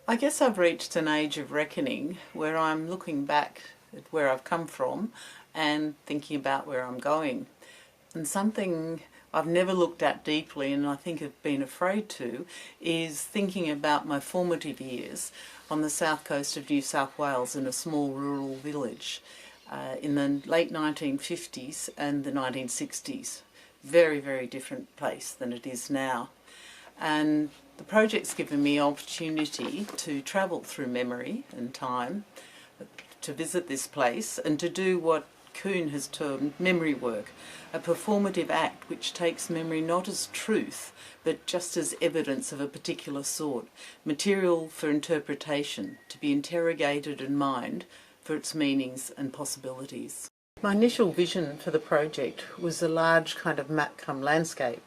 I guess I've reached an age of reckoning where I'm looking back at where I've come from and thinking about where I'm going. And something I've never looked at deeply, and I think have been afraid to, is thinking about my formative years on the south coast of New South Wales in a small rural village in the late 1950s and the 1960s. Very, very different place than it is now. And the project's given me opportunity to travel through memory and time, to visit this place and to do what Kuhn has termed memory work, a performative act which takes memory not as truth but just as evidence of a particular sort, material for interpretation, to be interrogated and mined for its meanings and possibilities. My initial vision for the project was a large kind of map-cum landscape,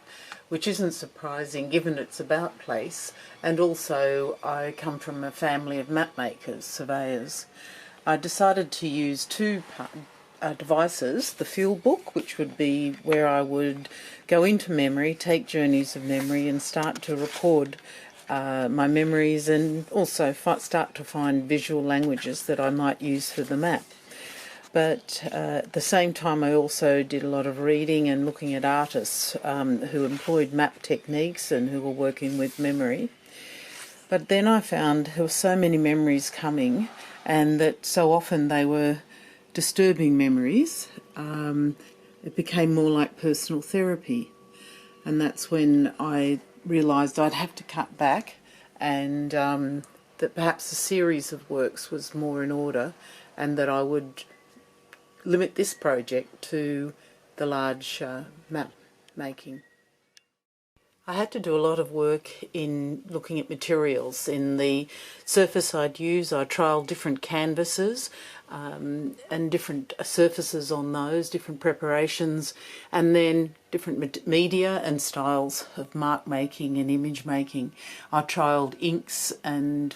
which isn't surprising given its about place, and also I come from a family of map makers, surveyors. I decided to use two devices, the field book, which would be where I would go into memory, take journeys of memory and start to record my memories, and also start to find visual languages that I might use for the map. But at the same time I also did a lot of reading and looking at artists who employed map techniques and who were working with memory. But then I found there were so many memories coming, and that so often they were disturbing memories. It became more like personal therapy. And that's when I realised I'd have to cut back, and that perhaps a series of works was more in order, and that I would limit this project to the large map making. I had to do a lot of work in looking at materials. In the surface I'd use, I trialled different canvases and different surfaces on those, different preparations, and then different media and styles of mark making and image making. I trialled inks and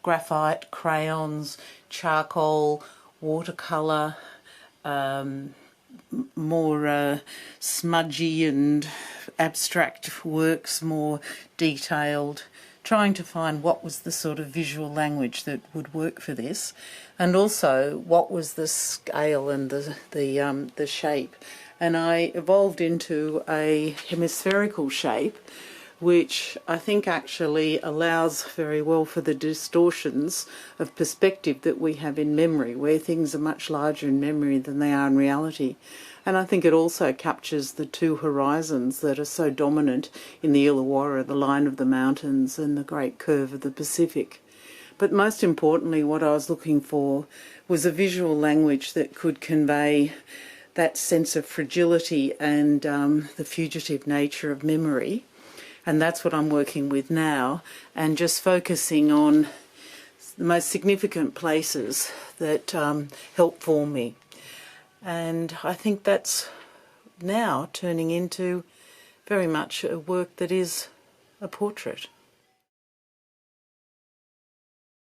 graphite, crayons, charcoal, watercolour, more smudgy and abstract works, more detailed, trying to find what was the sort of visual language that would work for this, and also what was the scale and the shape. And I evolved into a hemispherical shape, which I think actually allows very well for the distortions of perspective that we have in memory, where things are much larger in memory than they are in reality. And I think it also captures the two horizons that are so dominant in the Illawarra, the line of the mountains and the great curve of the Pacific. But most importantly, what I was looking for was a visual language that could convey that sense of fragility and the fugitive nature of memory. And that's what I'm working with now, and just focusing on the most significant places that help form me. And I think that's now turning into very much a work that is a portrait.